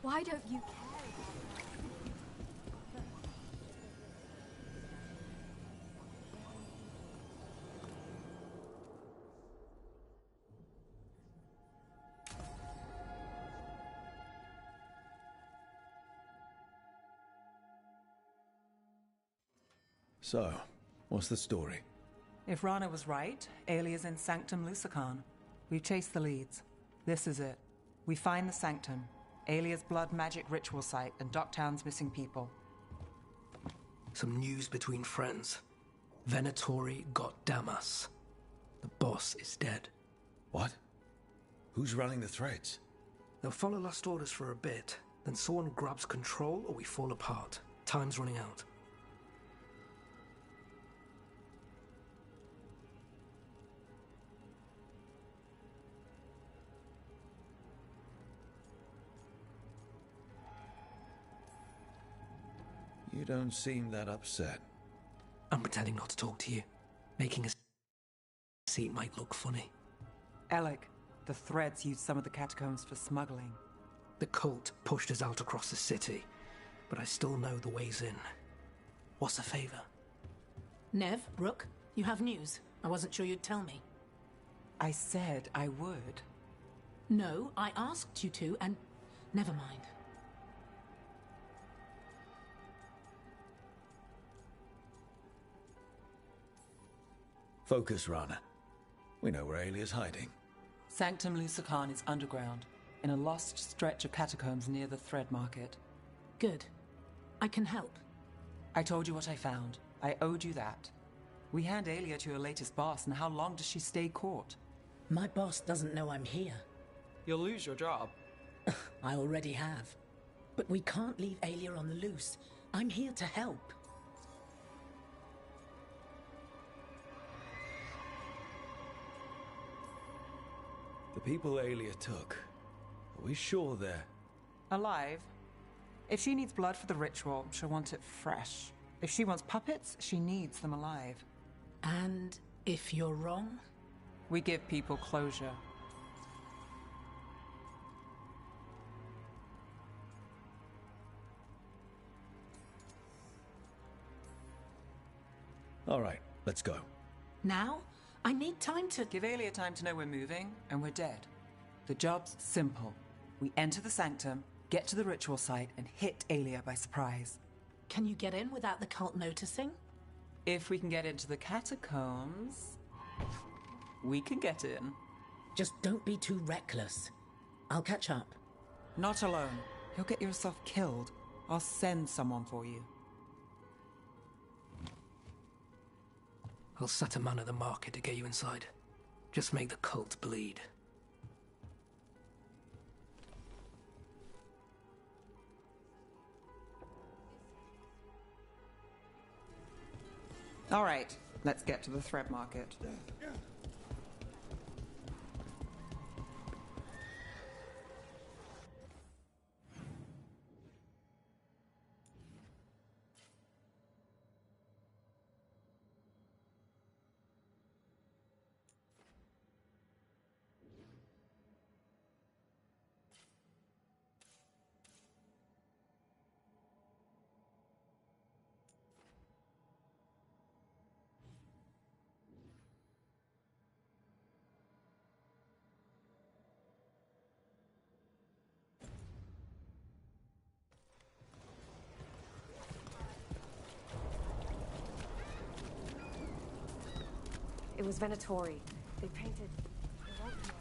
Why don't you care? So, what's the story? If Rana was right, Aelia's in Sanctum Lucican. We've chased the leads. This is it. We find the Sanctum, Aelia's blood magic ritual site, and Docktown's missing people. Some news between friends. Venatori got Damas. The boss is dead. What? Who's running the threads? They'll follow last orders for a bit, then someone grabs control or we fall apart. Time's running out. You don't seem that upset. I'm pretending not to talk to you. Making a seat might look funny. Alec, the threads used some of the catacombs for smuggling. The cult pushed us out across the city, but I still know the ways in. What's a favor? Nev, Rook, you have news. I wasn't sure you'd tell me. I said I would. No, I asked you to, and never mind. Focus, Rana. We know where Aelia's hiding. Sanctum Lucican is underground, in a lost stretch of catacombs near the Thread Market. Good. I can help. I told you what I found. I owed you that. We hand Aelia to your latest boss, and how long does she stay caught? My boss doesn't know I'm here. You'll lose your job. I already have. But we can't leave Aelia on the loose. I'm here to help. The people Aelia took, are we sure they're... Alive? If she needs blood for the ritual, she'll want it fresh. If she wants puppets, she needs them alive. And if you're wrong? We give people closure. All right, let's go. Now? I need time to... Give Aelia time to know we're moving, and we're dead. The job's simple. We enter the Sanctum, get to the ritual site, and hit Aelia by surprise. Can you get in without the cult noticing? If we can get into the catacombs, we can get in. Just don't be too reckless. I'll catch up. Not alone. You'll get yourself killed. I'll send someone for you. I'll set a man at the market to get you inside. Just make the cult bleed. All right, let's get to the Thread Market. It was Venatori. They painted... I won't know.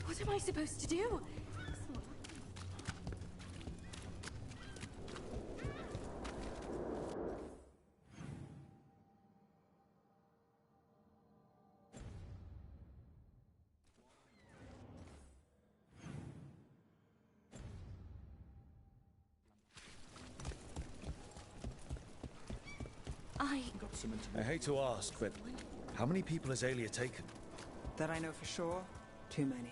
What am I supposed to do? I hate to ask, but How many people has Aelia taken? That I know for sure, too many.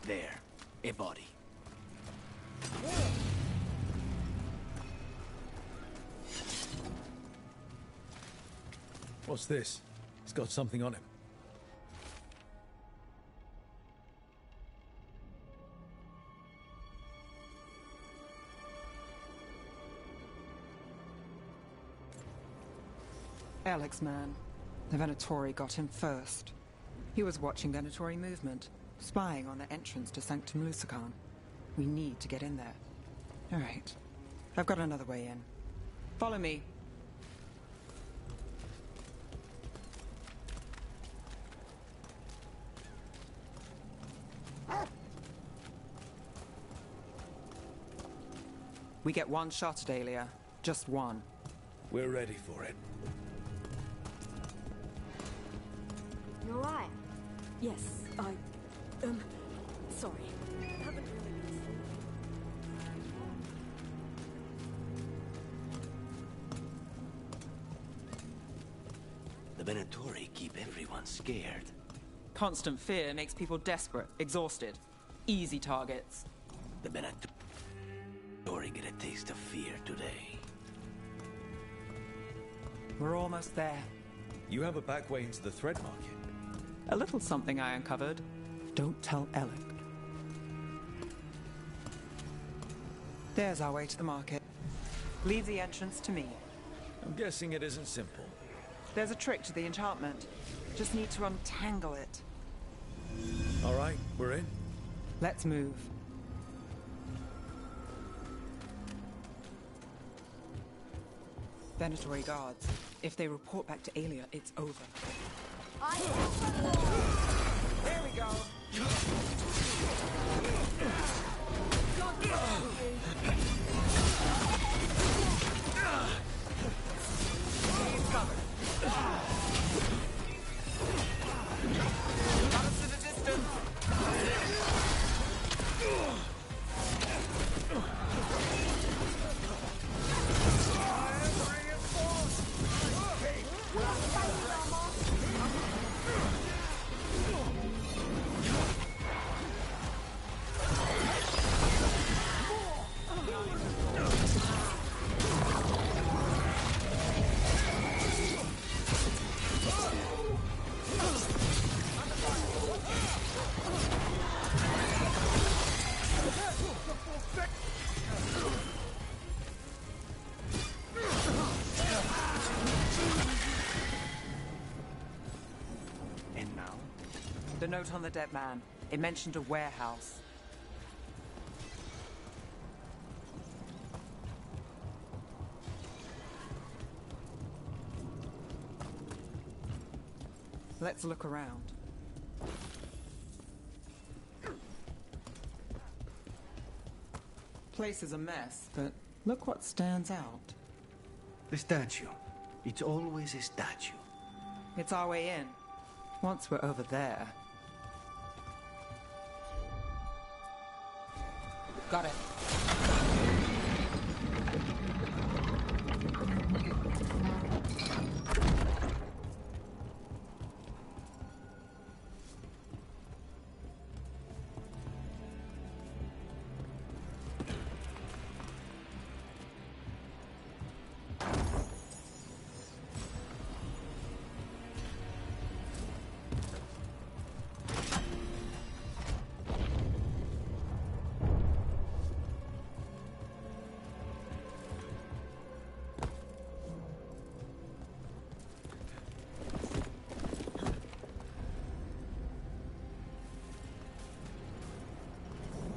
There, a body. What's this? He's got something on him. Alex, man. The Venatori got him first. He was watching Venatori movement, spying on the entrance to Sanctum Lusican. We need to get in there. All right. I've got another way in. Follow me. We get one shot at Aelia. Just one. We're ready for it. You alright? Yes, sorry. Haven't really been sleeping. The Venatori keep everyone scared. Constant fear makes people desperate, exhausted. Easy targets. The Venatori get a taste of fear today. We're almost there. You have a back way into the thread market. A little something I uncovered. Don't tell Alec. There's our way to the market. Leave the entrance to me. I'm guessing it isn't simple. There's a trick to the enchantment. Just need to untangle it. All right, we're in. Let's move. Venatori guards. If they report back to Aelia, it's over. There we go. He's covered. Got us to the distance. The note on the dead man. It mentioned a warehouse. Let's look around. Place is a mess, but look what stands out. The statue. It's always a statue. It's our way in. Once we're over there... Got it.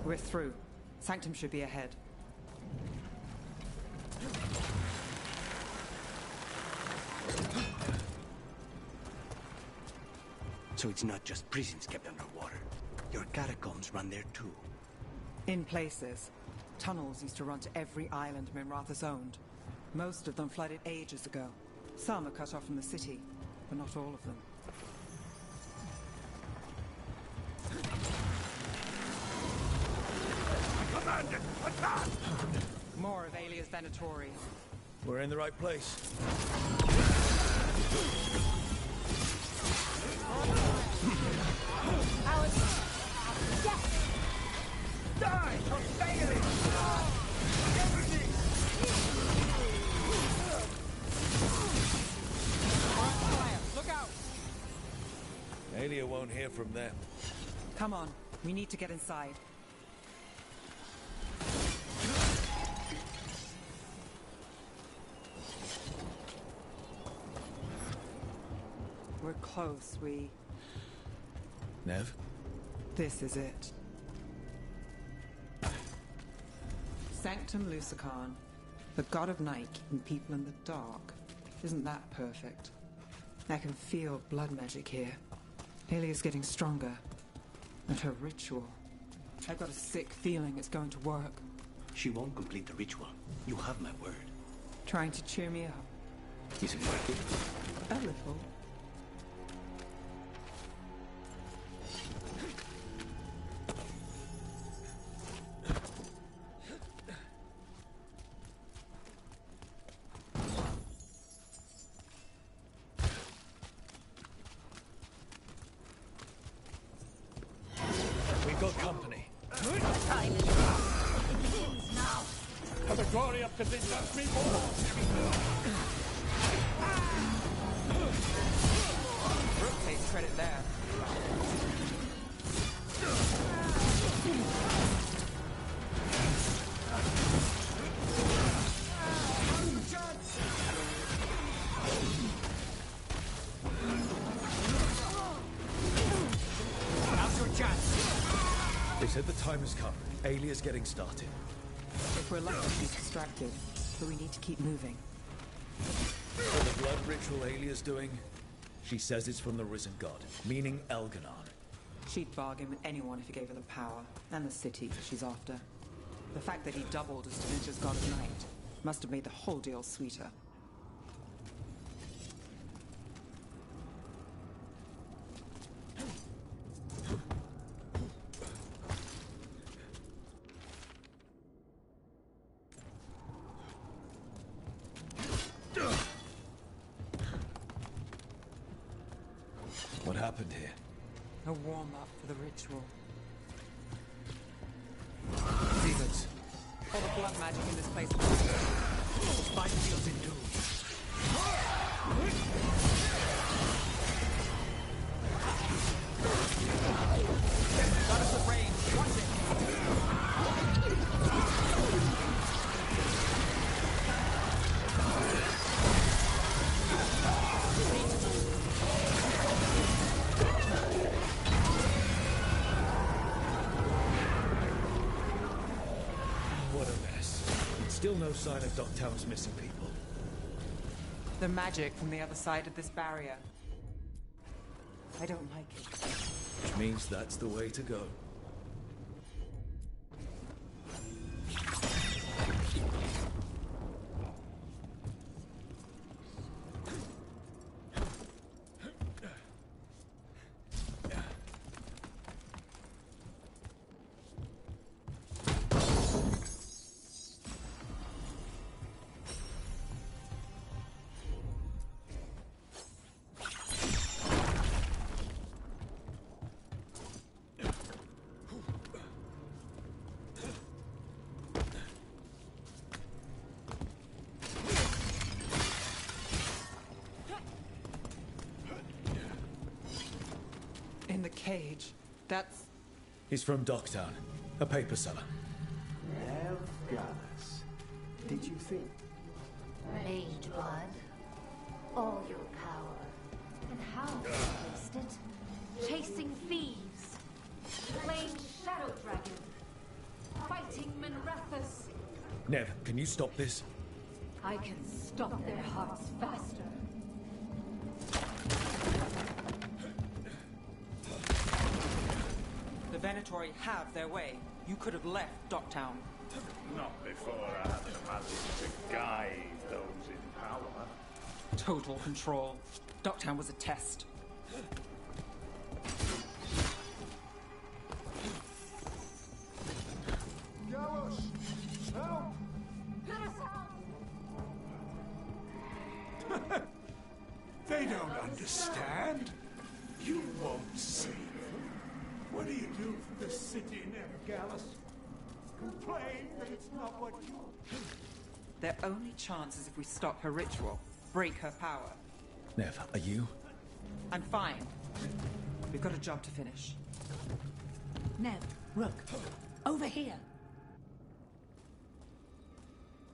We're through. Sanctum should be ahead. So it's not just prisons kept underwater. Your catacombs run there too. In places. Tunnels used to run to every island Minrathous owned. Most of them flooded ages ago. Some are cut off from the city, but not all of them. Commander, attack! More of Alia's Venatori. We're in the right place. Die! Bailey! Everything! Look out! Aelia won't hear from them. Come on, we need to get inside. We're close, Nev? This is it. Sanctum Lucican, the god of night keeping people in the dark. Isn't that perfect? I can feel blood magic here. Alia's getting stronger. And her ritual. I've got a sick feeling it's going to work. She won't complete the ritual. You have my word. Trying to cheer me up. Is it working? A little. We've got company. Time is up. It begins now. Have the glory of convinced me more! Brooke takes credit there. Now's your chance! They said the time has come. Alia's getting started. If we're lucky, she's distracted. But we need to keep moving. For the blood ritual Alia's doing, she says it's from the risen god, meaning Elganon. She'd bargain with anyone if he gave her the power, and the city she's after. The fact that he doubled as Dementor's god of night must have made the whole deal sweeter. What happened here? A warm-up for the ritual. Demons! All the blood magic in this place. Spine seals in two. Got us at range. Watch it. What a mess. Still no sign of Docktown's missing people. The magic from the other side of this barrier. I don't like it. Which means that's the way to go. In the cage. That's... He's from Docktown, a paper seller. Veilguard. Did you think? Mage blood. All your power. And how you waste it? Chasing thieves. Slaying shadow dragon. Fighting Minrathous. Nev, can you stop this? I can stop their hearts faster. The Venatori have their way. You could have left Docktown. Not before I had the magic to guide those in power. Total control. Docktown was a test. Gallus! Help! They don't understand. You won't save them. What do you do for the city, Nev Gallus? Complain that it's not what you... Their only chance is if we stop her ritual, break her power. Nev, are you? I'm fine. We've got a job to finish. Nev, Rook, over here.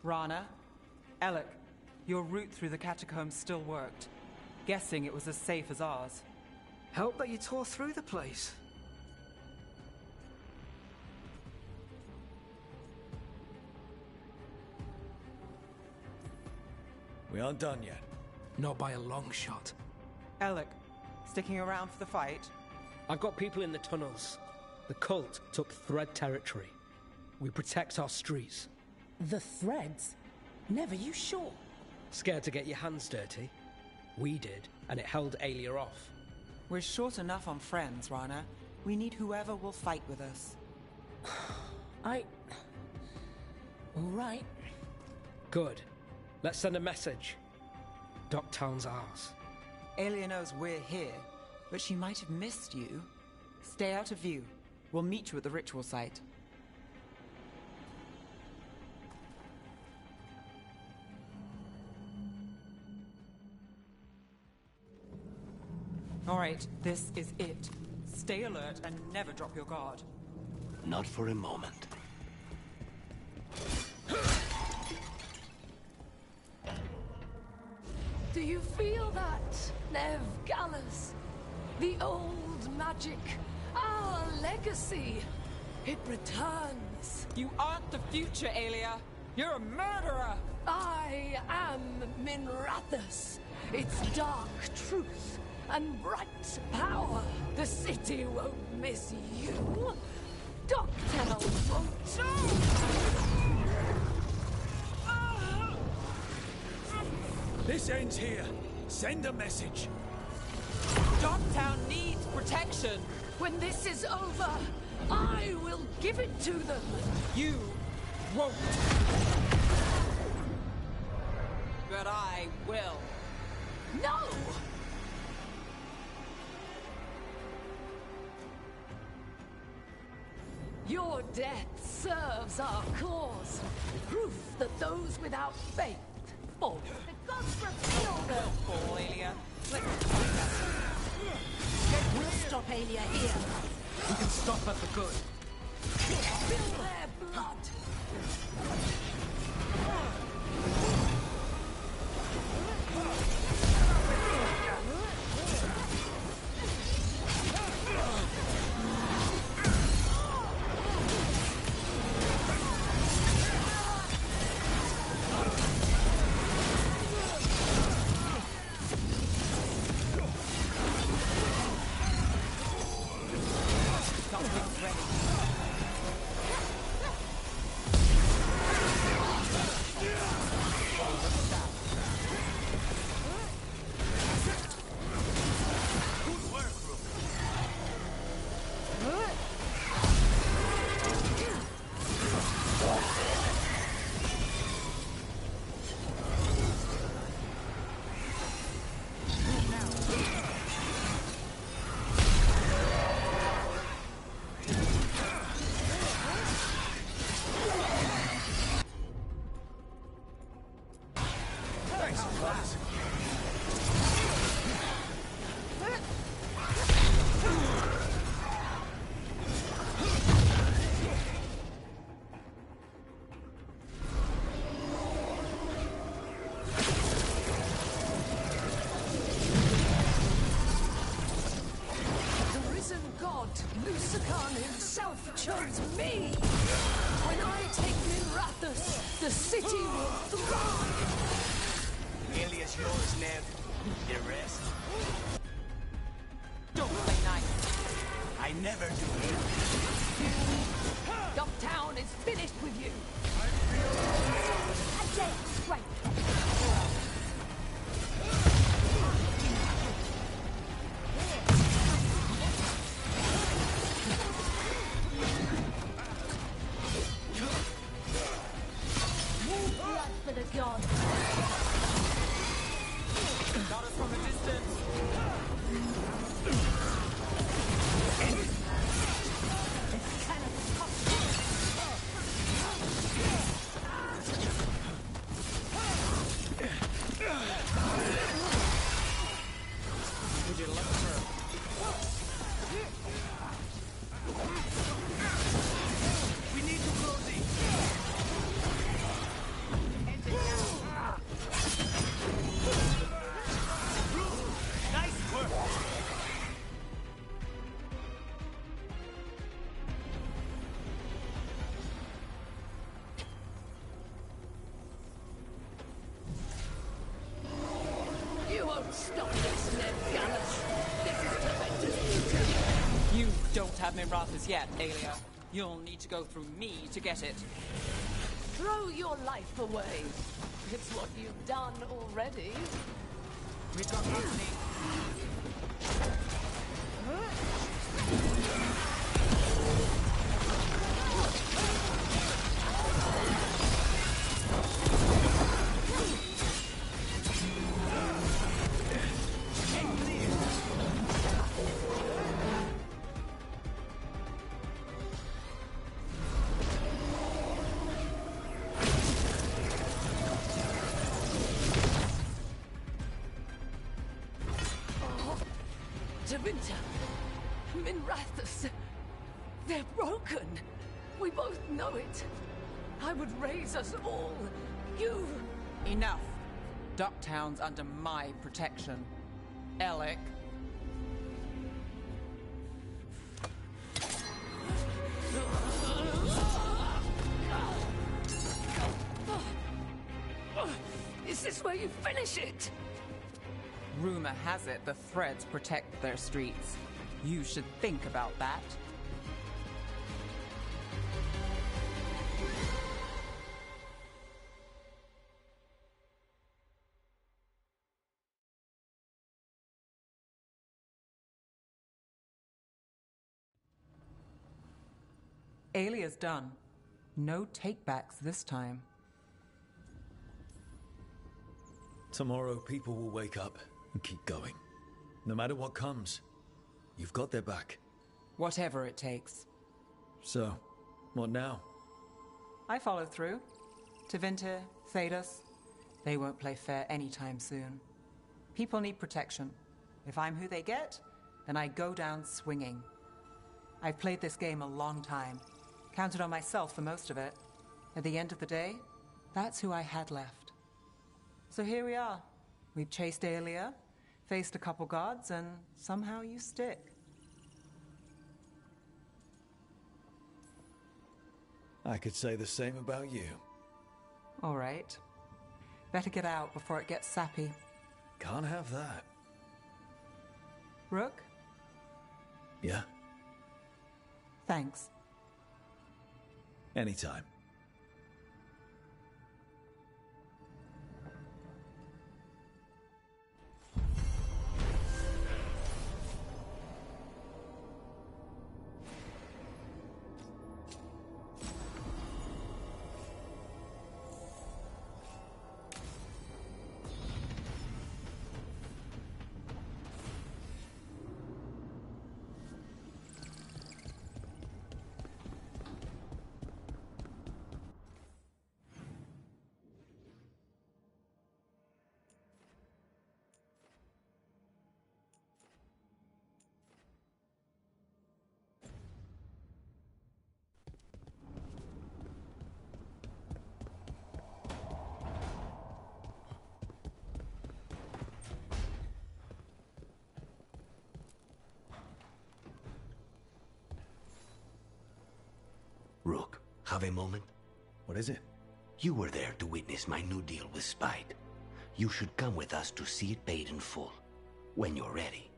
Rana, Alec, your route through the catacombs still worked. Guessing it was as safe as ours. Help that you tore through the place. We aren't done yet. Not by a long shot. Alec, sticking around for the fight? I've got people in the tunnels. The cult took Thread territory. We protect our streets. The threads? Nev, are you sure? Scared to get your hands dirty? We did, and it held Aelia off. We're short enough on friends, Rana. We need whoever will fight with us. All right. Good. Let's send a message. Docktown's ours. Aelia knows we're here, but she might have missed you. Stay out of view. We'll meet you at the ritual site. All right, this is it. Stay alert and never drop your guard. Not for a moment. Do you feel that, Nev Gallus? The old magic, our legacy. It returns. You aren't the future, Aelia. You're a murderer! I am Minrathus. Its dark truth and bright power. The city won't miss you. Docktown won't. This ends here. Send a message. Docktown needs protection. When this is over, I will give it to them. You won't. But I will. No! Your death serves our cause. Proof that those without faith fall. The gods reveal them. Fall, Aelia. We'll stop Aelia here. We can stop her for good. Spill their blood. Chose me! When I take Minrathus, the city will thrive! Aelia's yours, Nev. The rest? Don't play nice. I never do. Dumptown is finished with you! Blood for the gods! Got us from a distance! We need to close it. Nice work. You won't stop this, Ned Gallus. This is Teventer's future. You don't have Mirathas yet, Aelia. You'll need to go through me to get it. Throw your life away. It's what you've done already. We've got company. Tevinter, Minrathus, they're broken. We both know it. I would raise us all. You... Enough. Ducktown's under my protection. Alec. Is this where you finish it? Rumor has it the Threads protect their streets. You should think about that. Aelia's done. No takebacks this time. Tomorrow, people will wake up and keep going. No matter what comes, you've got their back. Whatever it takes. So, what now? I follow through. Tevinter, Thedas, they won't play fair anytime soon. People need protection. If I'm who they get, then I go down swinging. I've played this game a long time. Counted on myself for most of it. At the end of the day, that's who I had left. So here we are. We've chased Aelia, faced a couple guards, and somehow you stick. I could say the same about you. All right. Better get out before it gets sappy. Can't have that. Rook? Yeah? Thanks. Anytime. Rook, have a moment? What is it? You were there to witness my new deal with Spite. You should come with us to see it paid in full, when you're ready.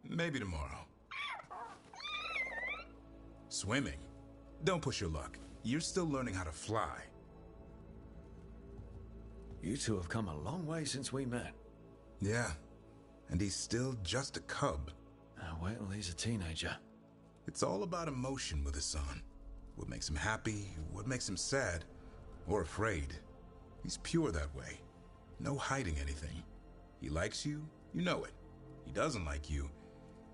Maybe tomorrow. Swimming? Don't push your luck. You're still learning how to fly. You two have come a long way since we met. Yeah, and he's still just a cub. Wait till he's a teenager. It's all about emotion with his son. What makes him happy, what makes him sad, or afraid. He's pure that way. No hiding anything. He likes you, you know it. He doesn't like you,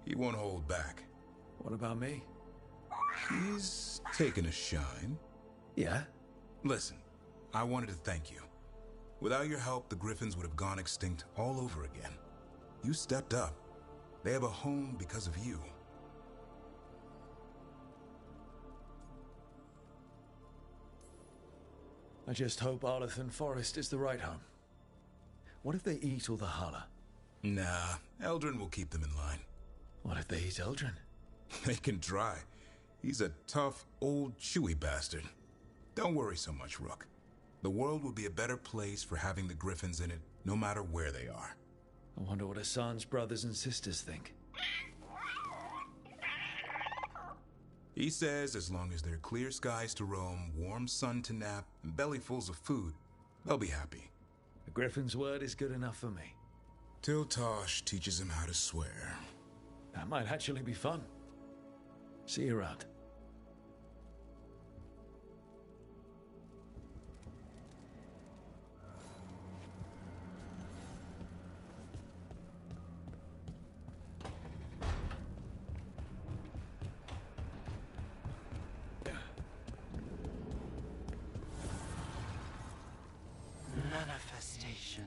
he won't hold back. What about me? He's taken a shine. Yeah? Listen, I wanted to thank you. Without your help, the Griffins would have gone extinct all over again. You stepped up. They have a home because of you. I just hope Arlathan Forest is the right home. What if they eat all the Hala? Nah, Eldrin will keep them in line. What if they eat Eldrin? They can try. He's a tough, old, chewy bastard. Don't worry so much, Rook. The world will be a better place for having the Griffins in it, no matter where they are. I wonder what Hassan's brothers and sisters think. He says as long as there are clear skies to roam, warm sun to nap, and bellyfuls of food, they'll be happy. The Griffin's word is good enough for me. Till Tosh teaches him how to swear. That might actually be fun. See you around. Manifestation.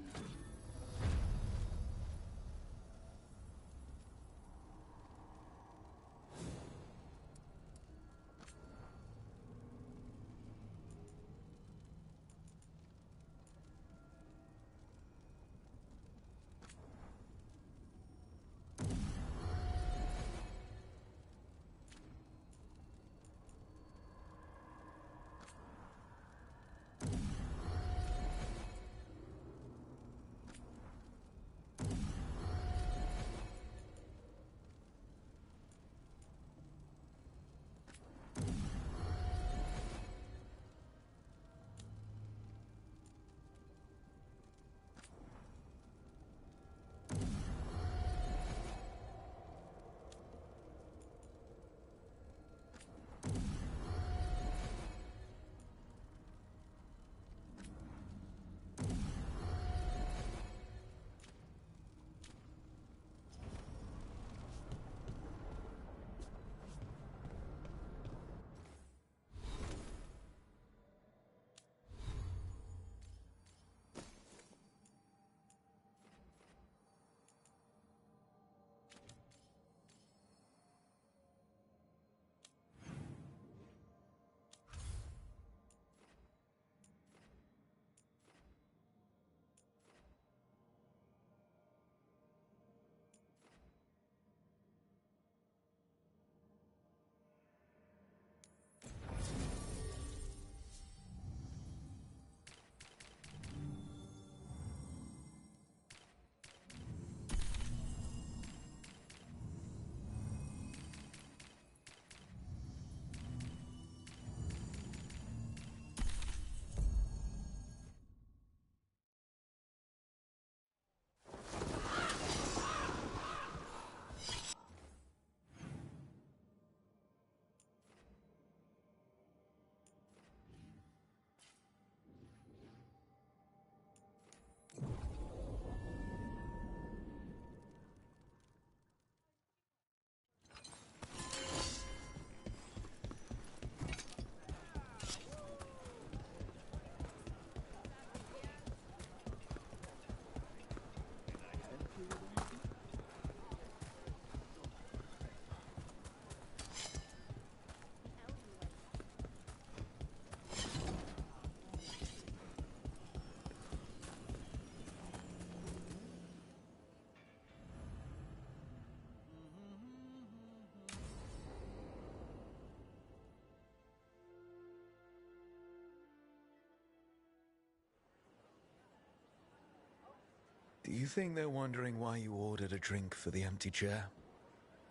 Do you think they're wondering why you ordered a drink for the empty chair?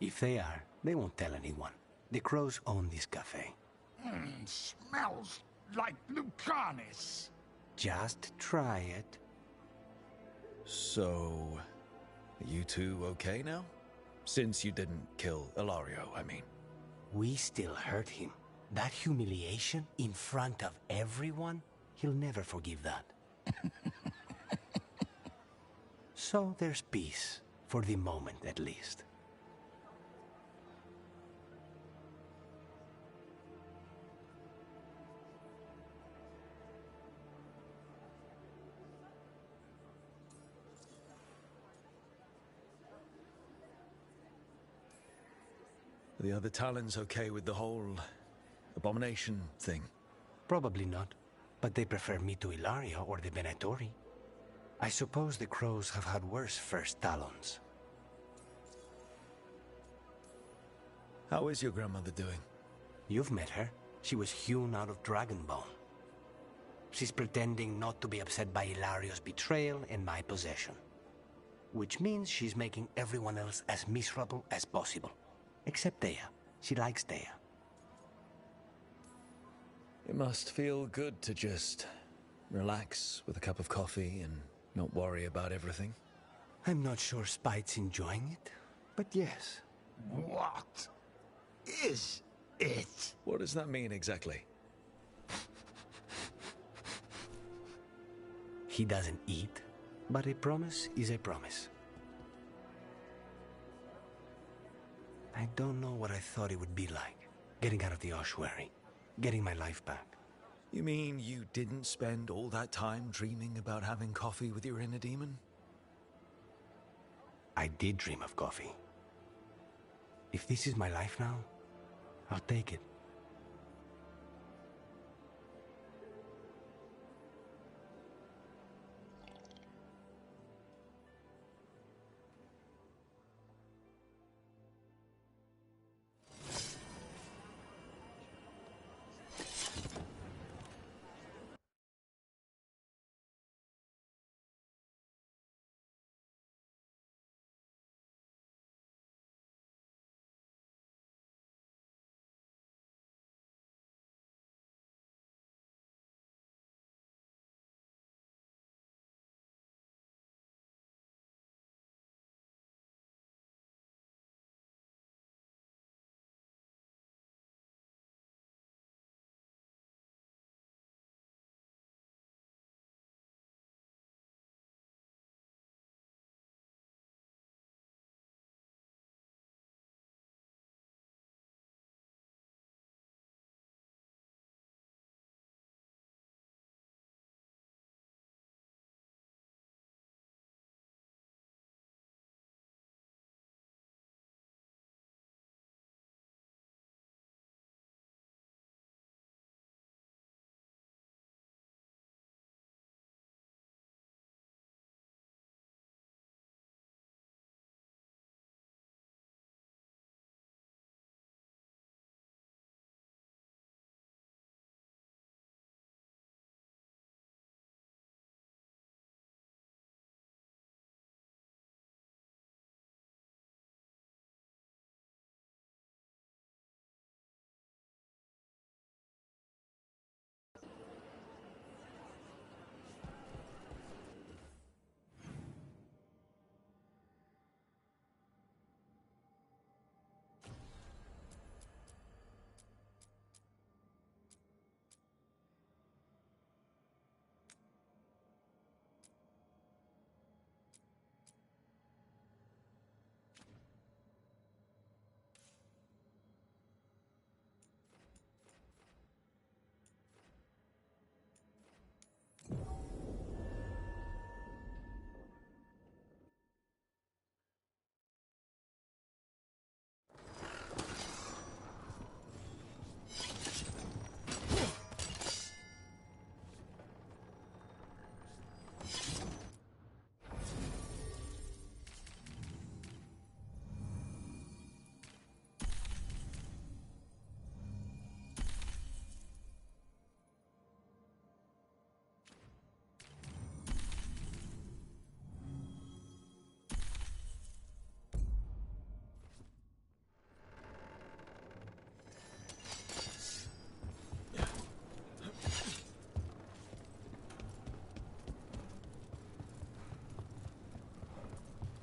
If they are, they won't tell anyone. The crows own this cafe. Smells like Lucanis. Just try it. So, are you two okay now? Since you didn't kill Ilario, I mean. We still hurt him. That humiliation in front of everyone, he'll never forgive that. So there's peace, for the moment at least. Are the other Talons okay with the whole abomination thing? Probably not, but they prefer me to Ilario or the Venatori. I suppose the crows have had worse first Talons. How is your grandmother doing? You've met her. She was hewn out of Dragonbone. She's pretending not to be upset by Ilario's betrayal and my possession. Which means she's making everyone else as miserable as possible. Except Dea. She likes Dea. It must feel good to just relax with a cup of coffee and not worry about everything. I'm not sure Spite's enjoying it, but yes. What is it? What does that mean exactly? He doesn't eat, but a promise is a promise. I don't know what I thought it would be like, getting out of the ossuary, getting my life back. You mean you didn't spend all that time dreaming about having coffee with your inner demon? I did dream of coffee. If this is my life now, I'll take it.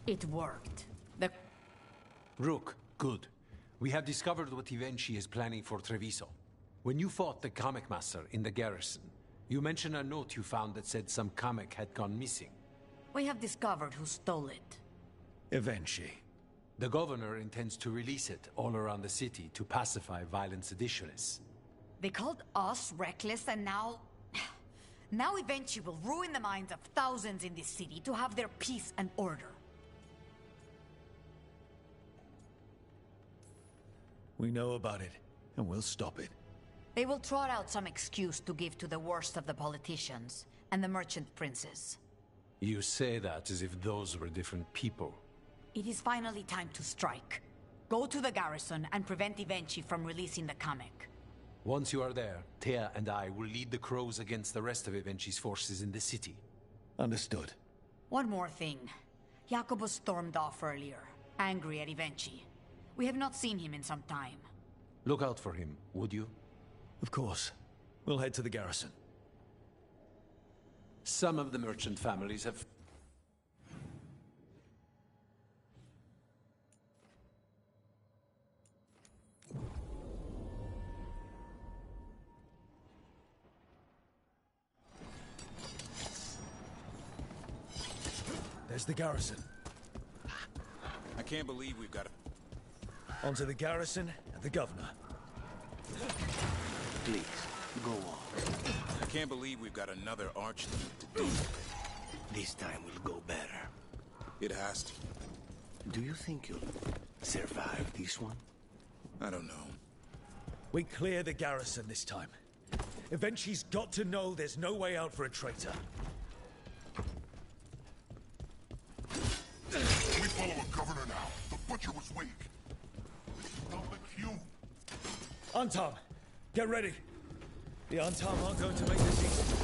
It worked. Rook, good. We have discovered what Ivenchi is planning for Treviso. When you fought the comic master in the garrison, you mentioned a note you found that said some comic had gone missing. We have discovered who stole it. Ivenchi. The governor intends to release it all around the city to pacify violent seditionists. They called us reckless, and now... Now Ivenchi will ruin the minds of thousands in this city to have their peace and order. We know about it, and we'll stop it. They will trot out some excuse to give to the worst of the politicians and the merchant princes. You say that as if those were different people. It is finally time to strike. Go to the garrison and prevent Ivenchi from releasing the comic. Once you are there, Thea and I will lead the crows against the rest of Ivenchi's forces in the city. Understood. One more thing. Jacobus stormed off earlier, angry at Ivenchi. We have not seen him in some time. Look out for him, would you? Of course. We'll head to the garrison. Some of the merchant families have... There's the garrison. I can't believe we've got to... Onto the garrison and the governor. Please, go on. I can't believe we've got another archduke to deal with. This time will go better. It has to. Do you think you'll survive this one? I don't know. We clear the garrison this time. Ivenchi's got to know there's no way out for a traitor. We follow a governor now. The butcher was weak. Stop the queue. Antam, get ready. The Antam aren't going to make this easy.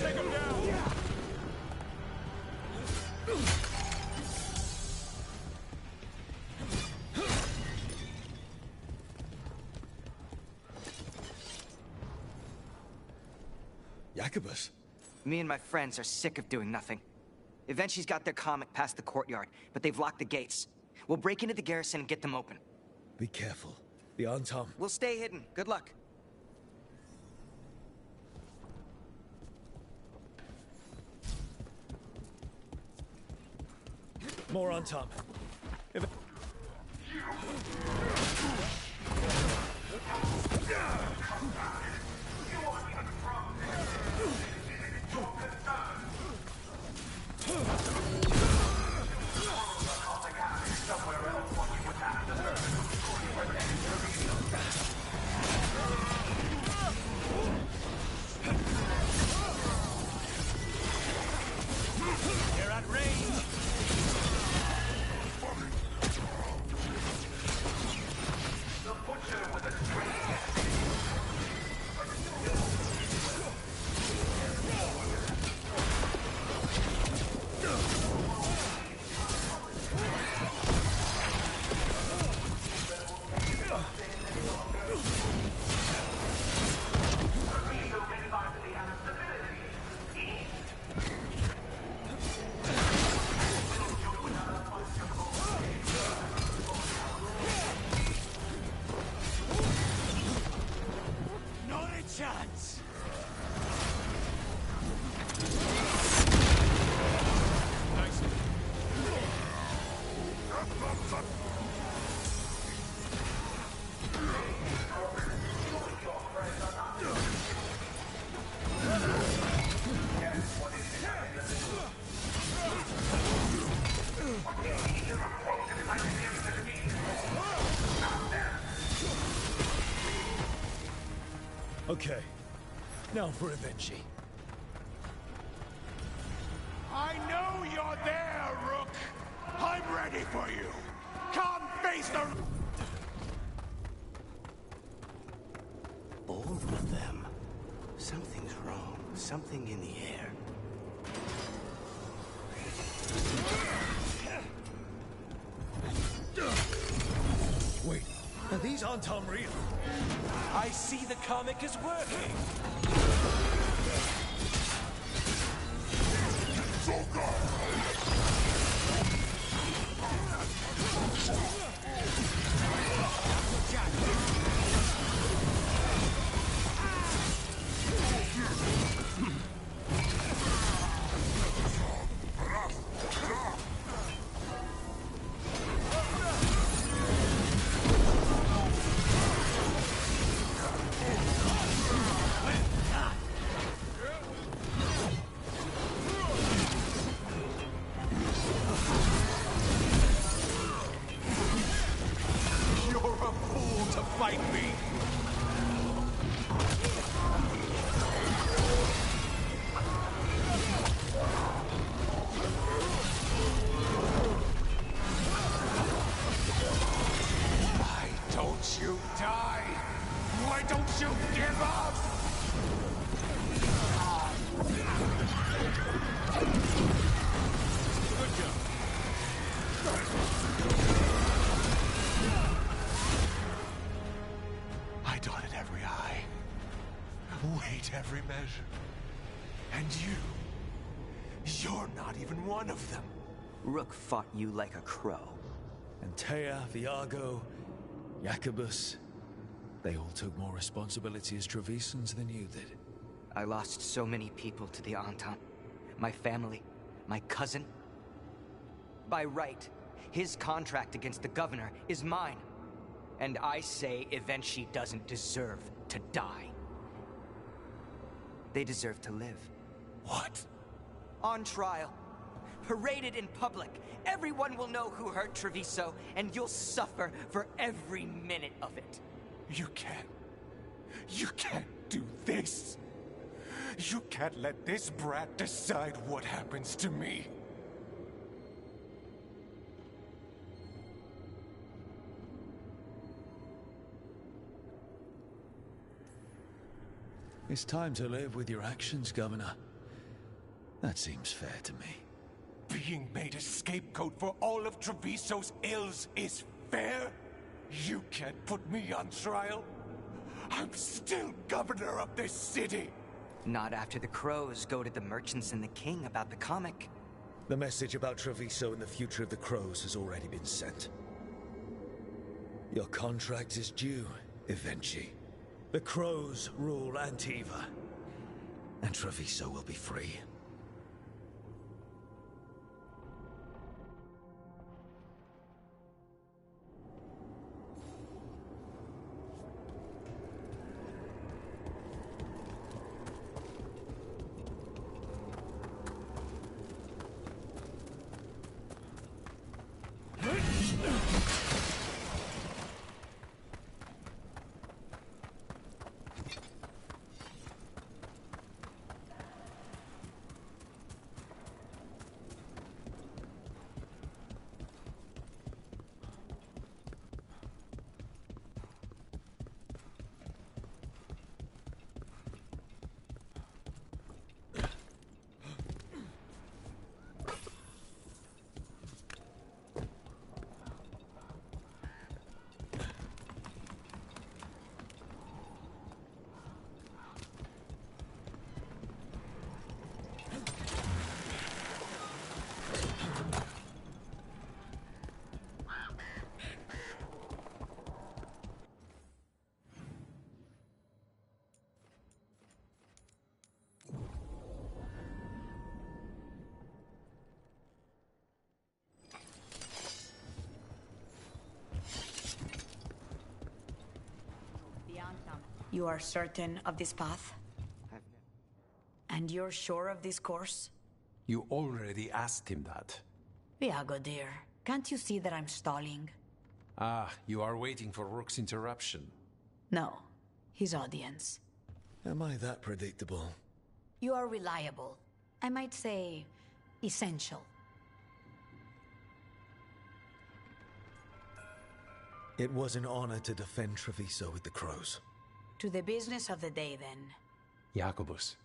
Take him down! Jacobus? Me and my friends are sick of doing nothing. Eventually's got their comic past the courtyard, but they've locked the gates. We'll break into the garrison and get them open. Be careful. The Antam... We'll stay hidden. Good luck. More Antam. They're at range. The butcher with a not a chance. Nice. Okay. Now for Ivenchi. I know you're there, Rook. I'm ready for you. Come face the... All of them. Something's wrong. Something in the air. Wait, are these... These aren't unreal. I see the comic is working. Every measure. And you're not even one of them. Rook fought you like a crow. And Taya, Viago, Jacobus, they all took more responsibility as Trevisans than you did. I lost so many people to the Entente. My family, my cousin. By right, his contract against the governor is mine. And I say Evenchi doesn't deserve to die. They deserve to live. What? On trial. Paraded in public. Everyone will know who hurt Treviso, and you'll suffer for every minute of it. You can't do this. You can't let this brat decide what happens to me. It's time to live with your actions, Governor. That seems fair to me. Being made a scapegoat for all of Treviso's ills is fair? You can't put me on trial? I'm still governor of this city! Not after the Crows goaded the merchants and the king about the comic. The message about Treviso and the future of the Crows has already been sent. Your contract is due, Evenchi. The Crows rule Antiva, and Treviso will be free. You are certain of this path? And you're sure of this course? You already asked him that. Viago, dear, can't you see that I'm stalling? Ah, you are waiting for Rook's interruption. No, his audience. Am I that predictable? You are reliable. I might say, essential. It was an honor to defend Treviso with the Crows. To the business of the day, then. Jacobus,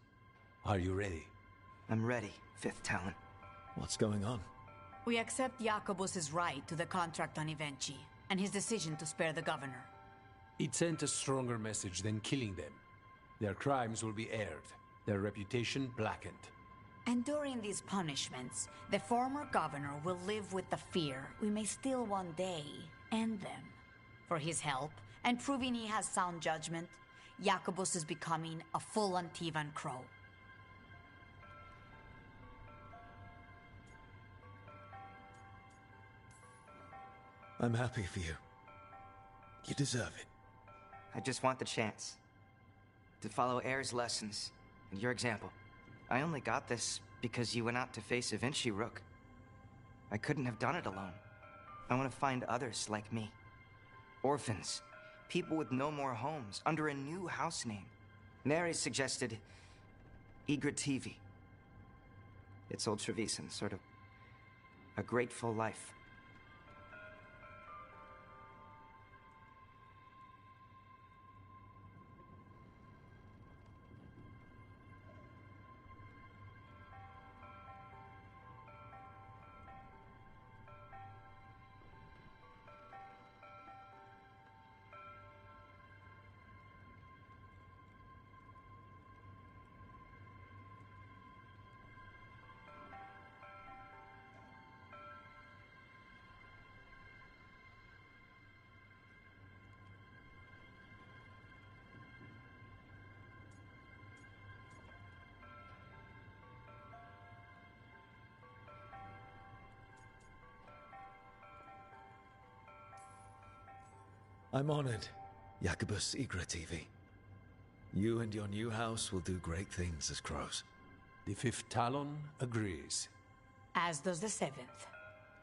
are you ready? I'm ready, Fifth Talon. What's going on? We accept Jacobus's right to the contract on Evenchi, and his decision to spare the governor. It sent a stronger message than killing them. Their crimes will be aired, their reputation blackened. And during these punishments, the former governor will live with the fear we may still one day end them. For his help, and proving he has sound judgment, Jacobus is becoming a full Antivan Crow. I'm happy for you. You deserve it. I just want the chance to follow Air's lessons and your example. I only got this because you went out to face Vinci, Rook. I couldn't have done it alone. I want to find others like me. Orphans. People with no more homes, under a new house name. Neri suggested Igrativi. It's old Trevisan, sort of a grateful life. I'm honored, Jacobus Igrativi. You and your new house will do great things as crows. The Fifth Talon agrees. As does the Seventh.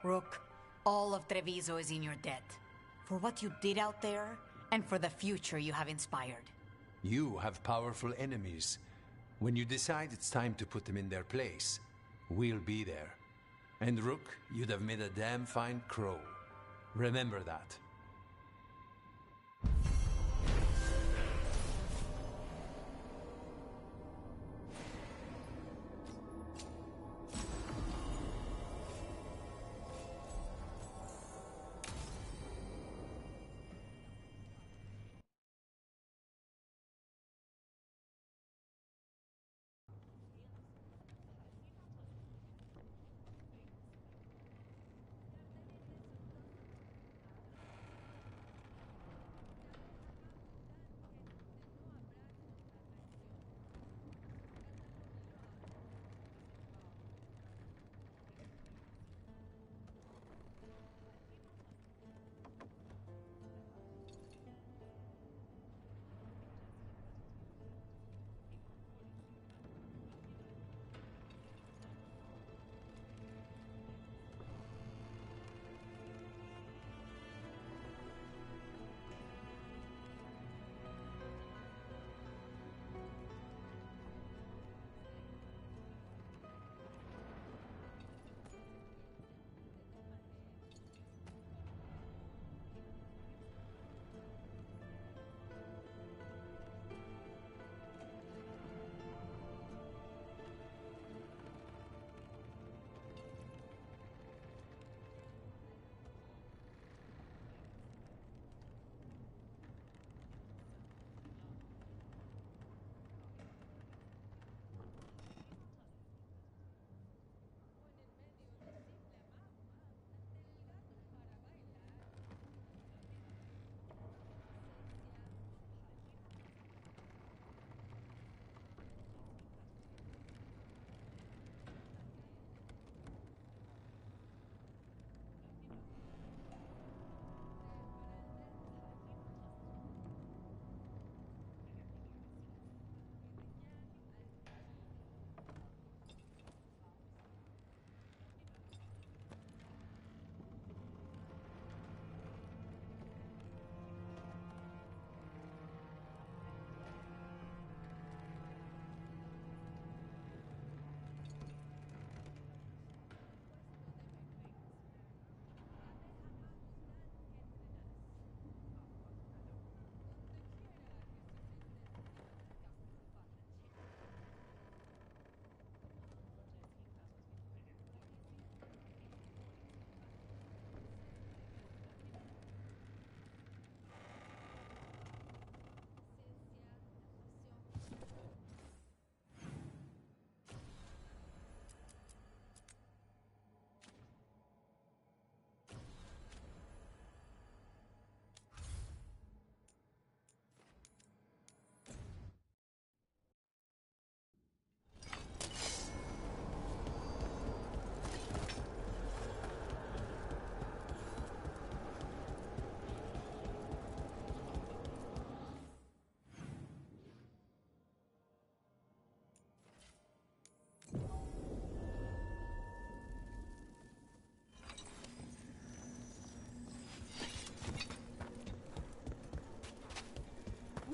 Rook, all of Treviso is in your debt. For what you did out there, and for the future you have inspired. You have powerful enemies. When you decide it's time to put them in their place, we'll be there. And Rook, you'd have made a damn fine crow. Remember that.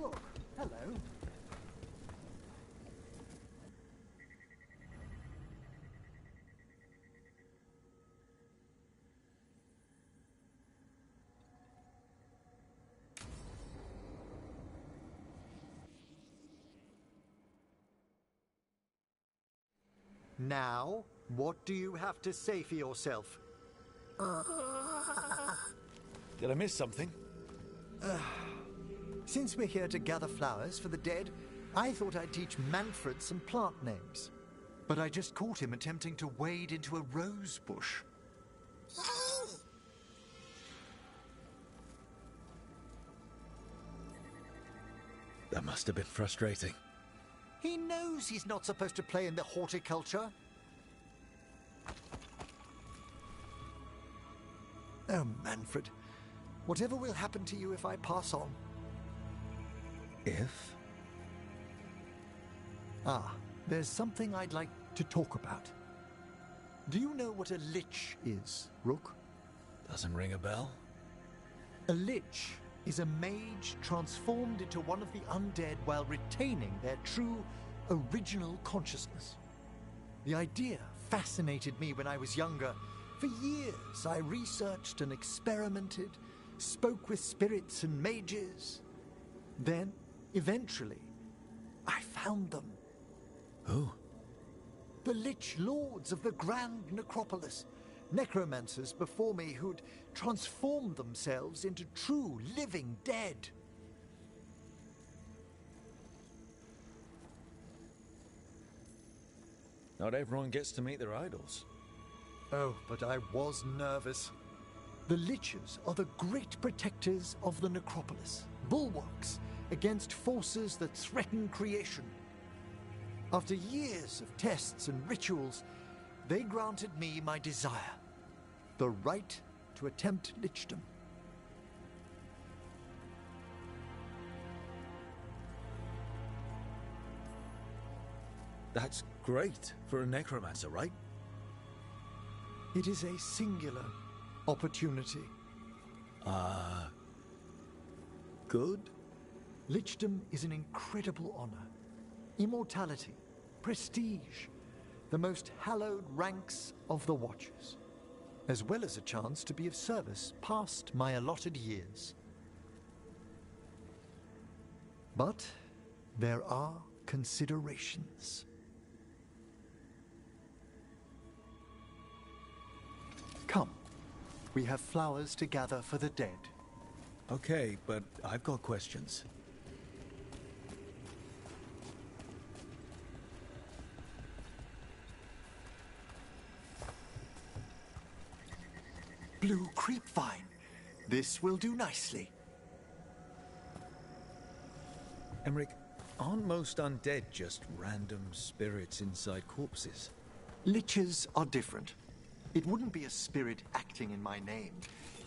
Look, hello. Now, what do you have to say for yourself? Did I miss something? Since we're here to gather flowers for the dead, I thought I'd teach Manfred some plant names. But I just caught him attempting to wade into a rose bush. That must have been frustrating. He knows he's not supposed to play in the horticulture. Oh, Manfred. Whatever will happen to you if I pass on? If? Ah, there's something I'd like to talk about. Do you know what a lich is, Rook? Doesn't ring a bell. A lich is a mage transformed into one of the undead while retaining their true, original consciousness. The idea fascinated me when I was younger. For years, I researched and experimented, spoke with spirits and mages. Then, eventually, I found them. Who? The Lich Lords of the Grand Necropolis. Necromancers before me who'd transformed themselves into true living dead. Not everyone gets to meet their idols. Oh, but I was nervous. The Liches are the great protectors of the Necropolis, bulwarks against forces that threaten creation. After years of tests and rituals, they granted me my desire, the right to attempt lichdom. That's great for a necromancer, right? It is a singular opportunity. Good? Lichdom is an incredible honor. Immortality, prestige, the most hallowed ranks of the Watchers, as well as a chance to be of service past my allotted years. But there are considerations. Come, we have flowers to gather for the dead. Okay, but I've got questions. Blue creepvine. This will do nicely. Emmerich, aren't most undead just random spirits inside corpses? Liches are different. It wouldn't be a spirit acting in my name.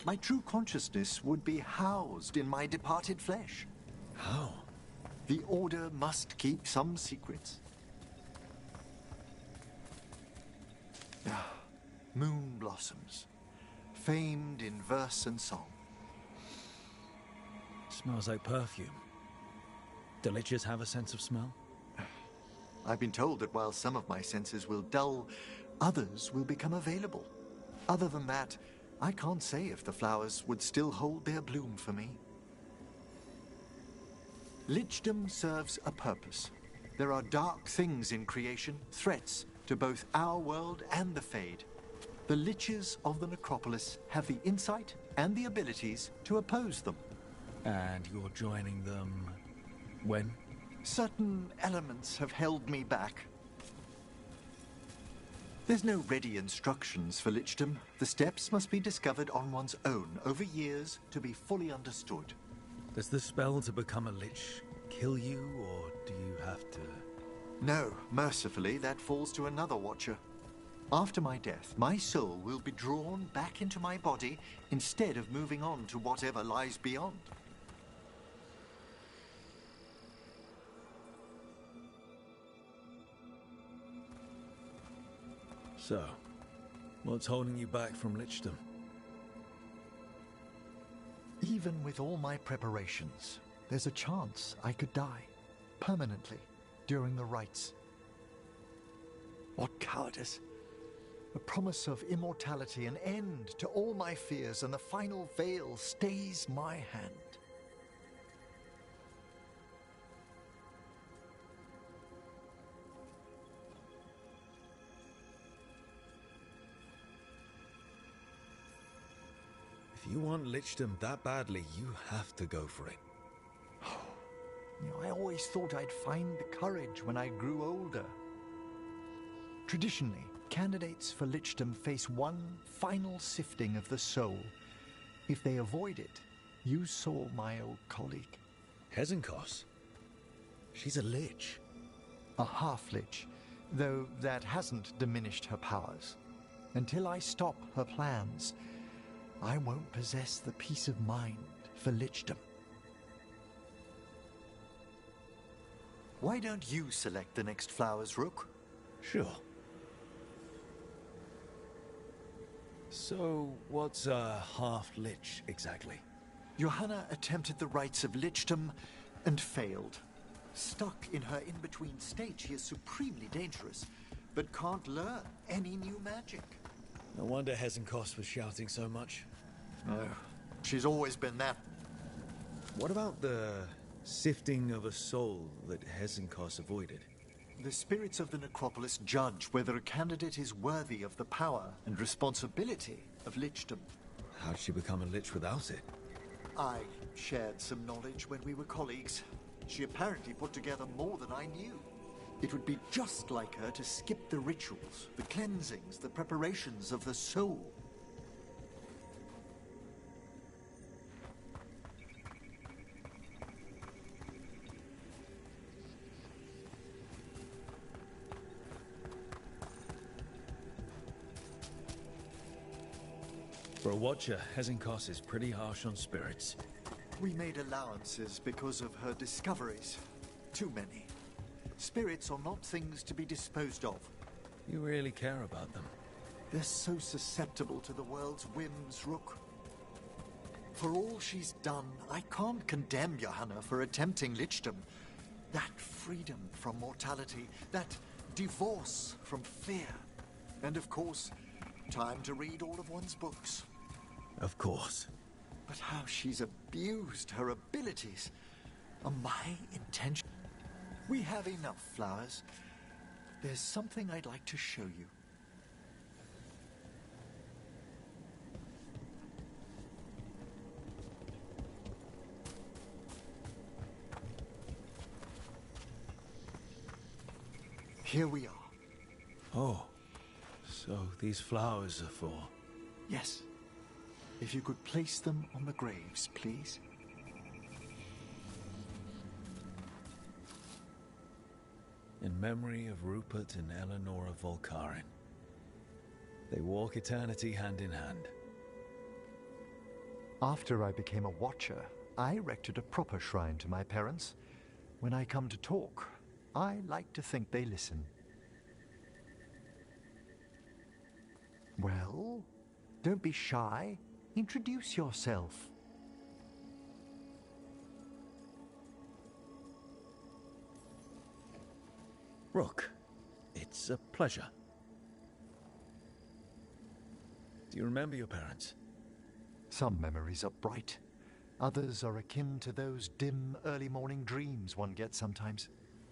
My true consciousness would be housed in my departed flesh. How? The Order must keep some secrets. Moon blossoms, famed in verse and song. Smells like perfume. Do liches have a sense of smell? I've been told that while some of my senses will dull, others will become available. Other than that, I can't say if the flowers would still hold their bloom for me. Lichdom serves a purpose. There are dark things in creation, threats to both our world and the Fade. The Liches of the Necropolis have the insight and the abilities to oppose them. And you're joining them when? Certain elements have held me back. There's no ready instructions for lichdom. The steps must be discovered on one's own over years to be fully understood. Does the spell to become a lich kill you, or do you have to... No, mercifully, that falls to another Watcher. After my death, my soul will be drawn back into my body instead of moving on to whatever lies beyond. So, what's holding you back from lichdom? Even with all my preparations, there's a chance I could die, permanently, during the rites. What cowardice! A promise of immortality, an end to all my fears, and the final veil stays my hand. If you want Lichdom that badly, you have to go for it. I always thought I'd find the courage when I grew older. Traditionally, candidates for Lichdom face one final sifting of the soul. If they avoid it, you saw my old colleague. Hezenkos? She's a lich. A half-lich, though that hasn't diminished her powers. Until I stop her plans, I won't possess the peace of mind for Lichdom. Why don't you select the next flowers, Rook? Sure. So, what's a half-lich exactly? Johanna attempted the rites of Lichdom and failed. Stuck in her in-between state, she is supremely dangerous, but can't learn any new magic. No wonder Hezenkos was shouting so much. No, she's always been that. What about the sifting of a soul that Hezenkos avoided? The spirits of the necropolis judge whether a candidate is worthy of the power and responsibility of Lichdom. How'd she become a lich without it? I shared some knowledge when we were colleagues. She apparently put together more than I knew. It would be just like her to skip the rituals, the cleansings, the preparations of the soul. For a Watcher, Hezenkos is pretty harsh on spirits. We made allowances because of her discoveries. Too many. Spirits are not things to be disposed of. You really care about them. They're so susceptible to the world's whims, Rook. For all she's done, I can't condemn Johanna for attempting Lichdom. That freedom from mortality, that divorce from fear. And of course, time to read all of one's books. Of course. But how she's abused her abilities are my intention. We have enough flowers. There's something I'd like to show you. Here we are. Oh, so these flowers are for... Yes. If you could place them on the graves, please. In memory of Rupert and Eleanora Volkaren. They walk eternity hand in hand. After I became a Watcher, I erected a proper shrine to my parents. When I come to talk, I like to think they listen. Well, don't be shy. Introduce yourself. Rook, it's a pleasure. Do you remember your parents? Some memories are bright. Others are akin to those dim early morning dreams one gets sometimes.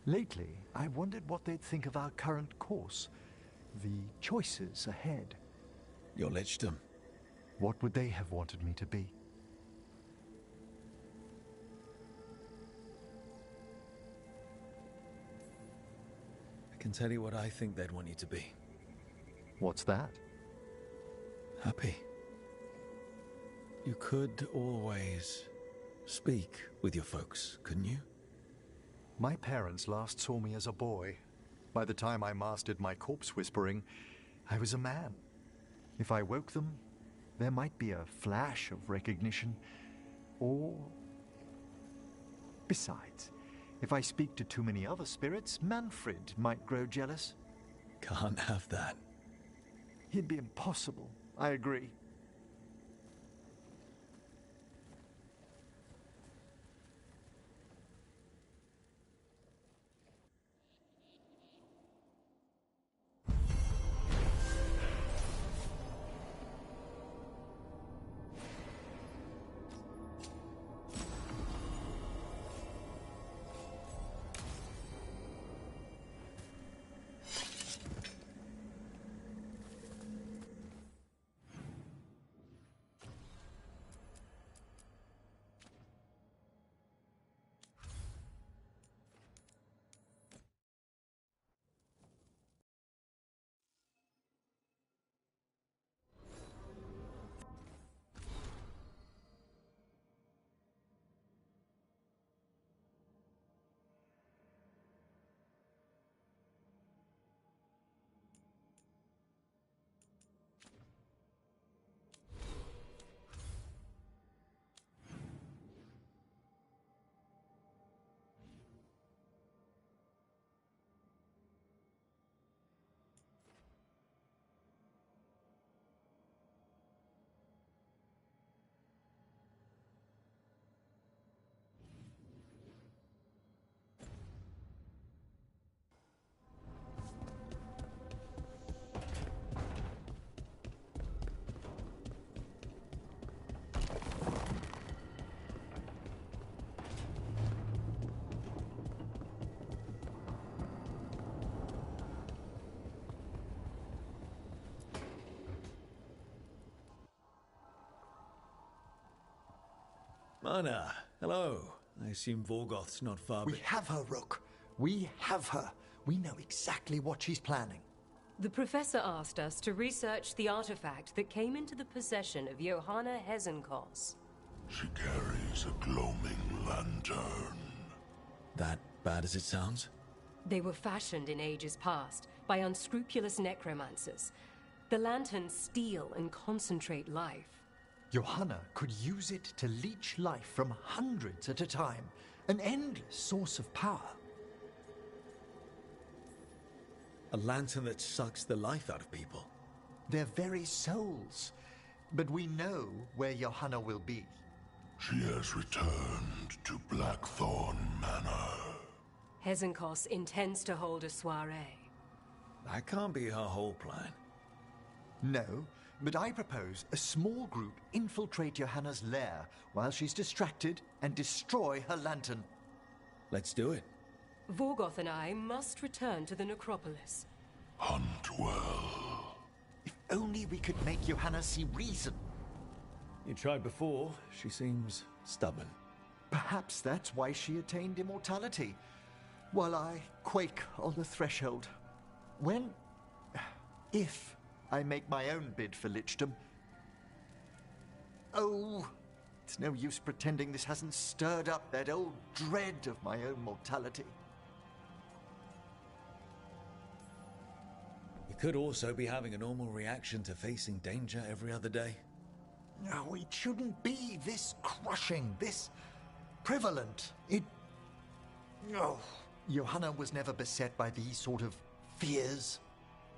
Lately, I wondered what they'd think of our current course, the choices ahead. Your Lichdom. What would they have wanted me to be? I can tell you what I think they'd want you to be. What's that? Happy. You could always speak with your folks, couldn't you? My parents last saw me as a boy. By the time I mastered my corpse whispering, I was a man. If I woke them, there might be a flash of recognition, or... Besides, if I speak to too many other spirits, Manfred might grow jealous. Can't have that. He'd be impossible, I agree. Anna, hello. I assume Vorgoth's not far We have her, Rook. We have her. We know exactly what she's planning. The Professor asked us to research the artifact that came into the possession of Johanna Hezenkos. She carries a gloaming lantern. That bad as it sounds? They were fashioned in ages past by unscrupulous necromancers. The lanterns steal and concentrate life. Johanna could use it to leech life from hundreds at a time. An endless source of power. A lantern that sucks the life out of people. Their very souls. But we know where Johanna will be. She has returned to Blackthorn Manor. Hezenkos intends to hold a soiree. That can't be her whole plan. No, but I propose a small group infiltrate Johanna's lair while she's distracted and destroy her lantern. Let's do it. Vorgoth and I must return to the necropolis. Hunt well. If only we could make Johanna see reason. You tried before. She seems stubborn. Perhaps that's why she attained immortality, while I quake on the threshold. If I make my own bid for lichdom. Oh, it's no use pretending this hasn't stirred up that old dread of my own mortality. You could also be having a normal reaction to facing danger every other day. No, it shouldn't be this crushing, this prevalent. No. Johanna was never beset by these sort of fears.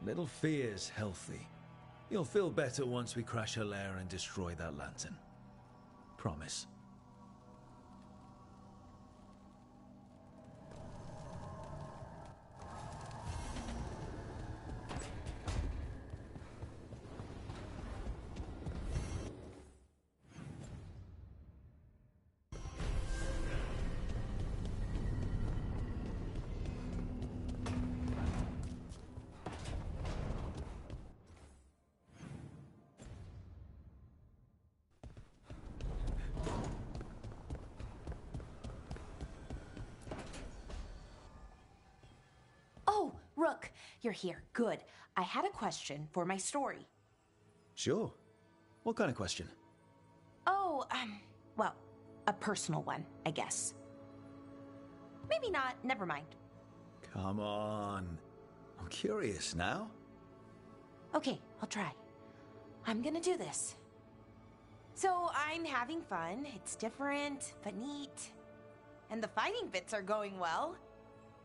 Little fear's healthy. You'll feel better once we crash her lair and destroy that lantern. Promise. Rook, you're here. Good. I had a question for my story. Sure. What kind of question? Oh, well, a personal one, I guess. Maybe not. Never mind. Come on. I'm curious now. Okay, I'll try. I'm gonna do this. So, I'm having fun. It's different, but neat. And the fighting bits are going well.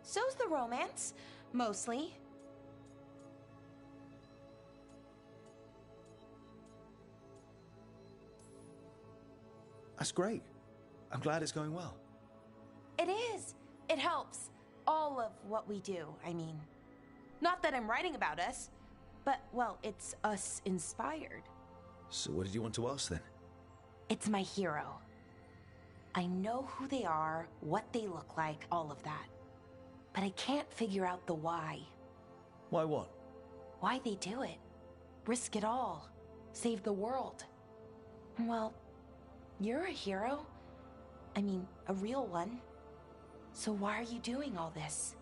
So's the romance. Mostly. That's great. I'm glad it's going well. It is. It helps. All of what we do, I mean. Not that I'm writing about us, but, well, it's us inspired. So what did you want to ask then? It's my hero. I know who they are, what they look like, all of that. But I can't figure out the why. Why what? Why they do it. Risk it all. Save the world. Well, you're a hero. I mean, a real one. So why are you doing all this?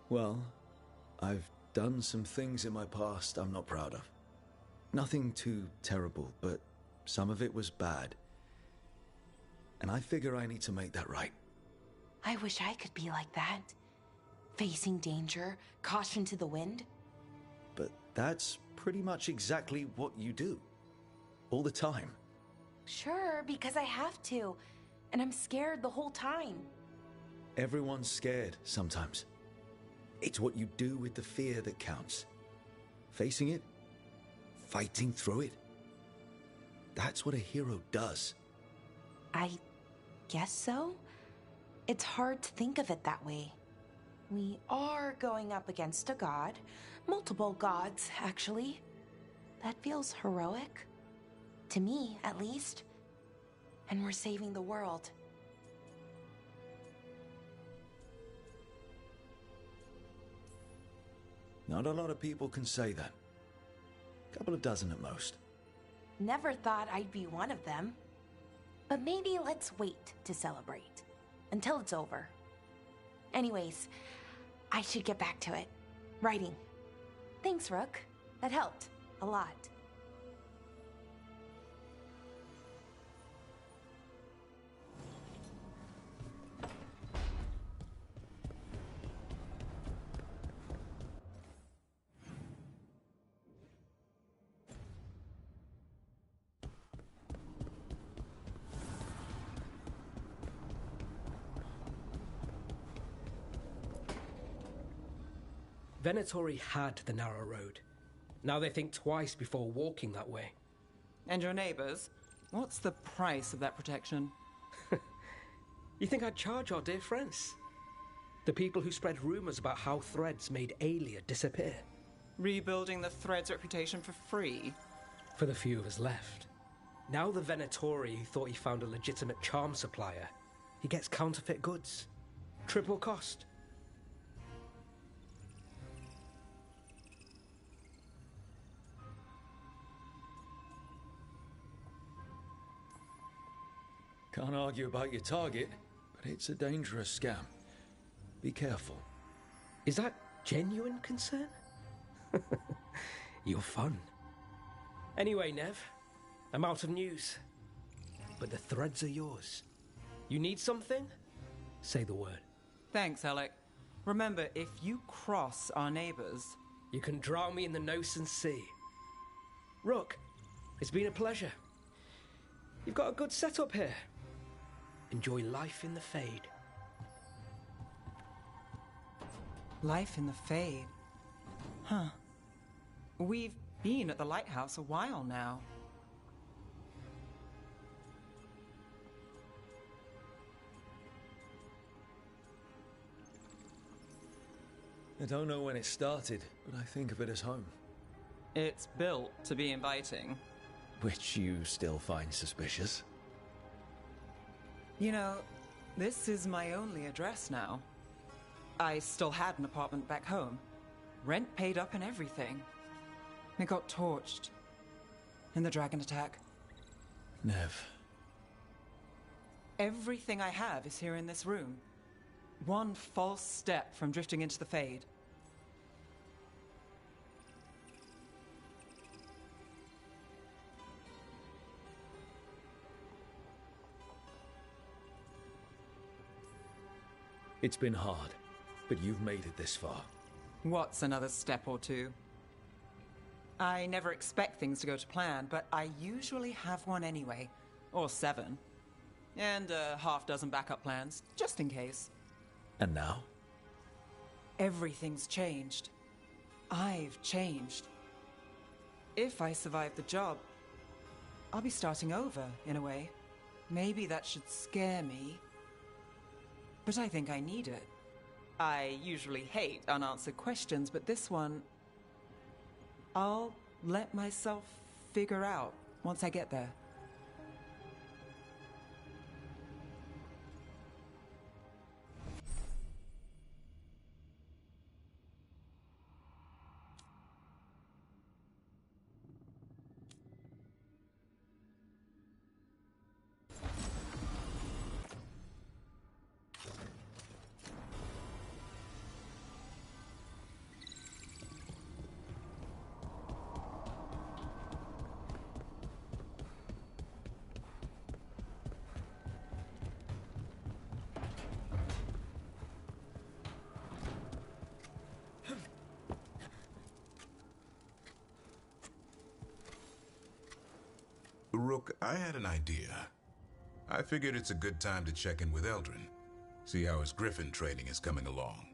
Well, I've done some things in my past I'm not proud of. Nothing too terrible, but some of it was bad. And I figure I need to make that right. I wish I could be like that. Facing danger, caution to the wind. But that's pretty much exactly what you do. All the time. Sure, because I have to. And I'm scared the whole time. Everyone's scared sometimes. It's what you do with the fear that counts. Facing it, fighting through it. That's what a hero does. I guess so. It's hard to think of it that way. We are going up against a god. Multiple gods, actually. That feels heroic. To me, at least. And we're saving the world. Not a lot of people can say that. A couple of dozen at most. Never thought I'd be one of them. But maybe let's wait to celebrate. Until it's over. Anyways, I should get back to it. Writing. Thanks, Rook. That helped. A lot. Venatori had the narrow road. Now they think twice before walking that way. And your neighbors? What's the price of that protection? You think I'd charge our dear friends? The people who spread rumors about how Threads made Aelia disappear. Rebuilding the Threads' reputation for free? For the few of us left. Now the Venatori who thought he found a legitimate charm supplier, he gets counterfeit goods. Triple cost. Can't argue about your target, but it's a dangerous scam. Be careful. Is that genuine concern? You're fun. Anyway, Nev, I'm out of news. But the Threads are yours. You need something? Say the word. Thanks, Alec. Remember, if you cross our neighbors... You can drown me in the Nosen Sea. Rook, it's been a pleasure. You've got a good setup here. Enjoy life in the Fade. Life in the Fade? Huh. We've been at the lighthouse a while now. I don't know when it started, but I think of it as home. It's built to be inviting. Which you still find suspicious? You know, this is my only address now. I still had an apartment back home. Rent paid up and everything. It got torched. In the dragon attack. Nev. Everything I have is here in this room. One false step from drifting into the Fade. It's been hard, but you've made it this far. What's another step or two? I never expect things to go to plan, but I usually have one anyway. Or 7. And a half-dozen backup plans, just in case. And now? Everything's changed. I've changed. If I survive the job, I'll be starting over, in a way. Maybe that should scare me. But I think I need it. I usually hate unanswered questions, but this one... I'll let myself figure out once I get there. Rook, I had an idea. I figured it's a good time to check in with Eldrin. See how his Griffin training is coming along.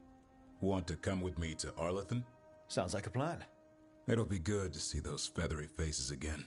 Want to come with me to Arlathan? Sounds like a plan. It'll be good to see those feathery faces again.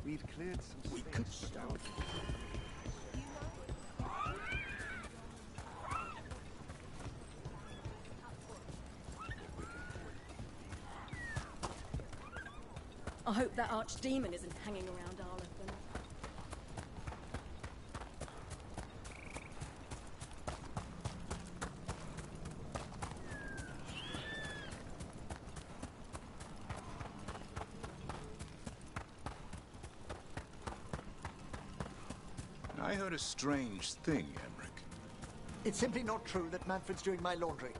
We've cleared some space. We could start. I hope that archdemon isn't hanging around Arlington. I heard a strange thing, Emmerich. It's simply not true that Manfred's doing my laundry.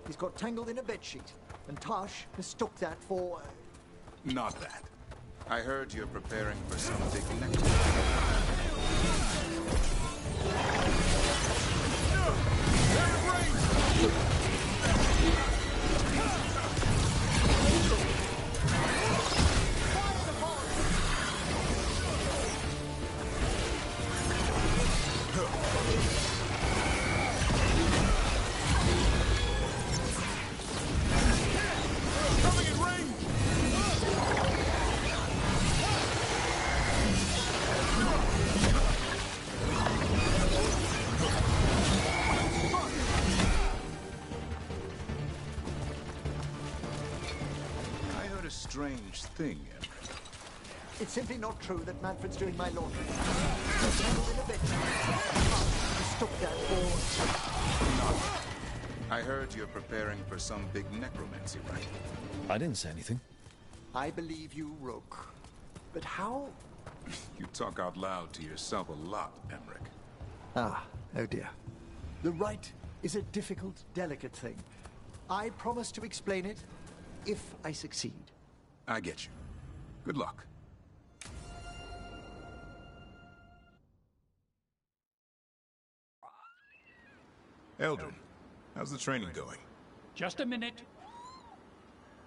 He's got tangled in a bedsheet, and Tosh mistook that for... Not that. I heard you're preparing for some big next. Strange thing, Emmerich. It's simply not true that Manfred's doing my laundry. He's tangled in a bedsheet. Mistook that for... Not. I heard you're preparing for some big necromancy, right? I didn't say anything. I believe you, Rook. But how... You talk out loud to yourself a lot, Emmerich. Ah, oh dear. The rite is a difficult, delicate thing. I promise to explain it if I succeed. I get you. Good luck. Eldrin, how's the training going? Just a minute.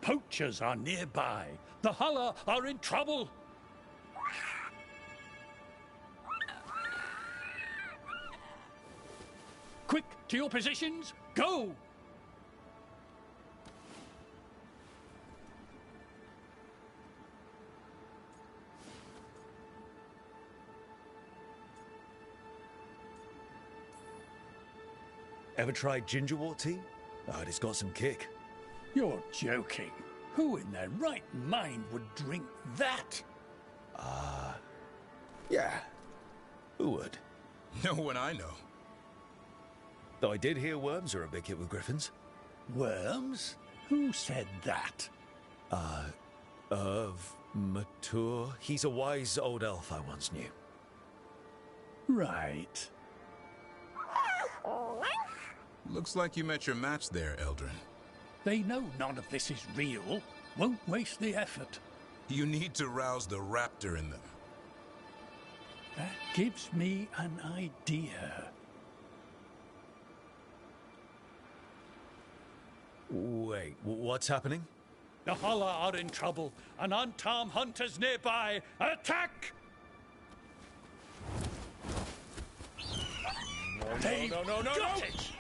Poachers are nearby. The Hulla are in trouble. Quick, to your positions. Go! Ever tried gingerwort tea? Oh, it's got some kick. You're joking. Who in their right mind would drink that? Yeah. Who would? No one I know. Though I did hear worms are a big hit with griffins. Worms? Who said that? Mature. He's a wise old elf I once knew. Right. Looks like you met your match there, Eldrin. They know none of this is real. Won't waste the effort. You need to rouse the raptor in them. That gives me an idea. Wait, what's happening? The Hulla are in trouble. An unarmed hunter's nearby. Attack! No. Got it!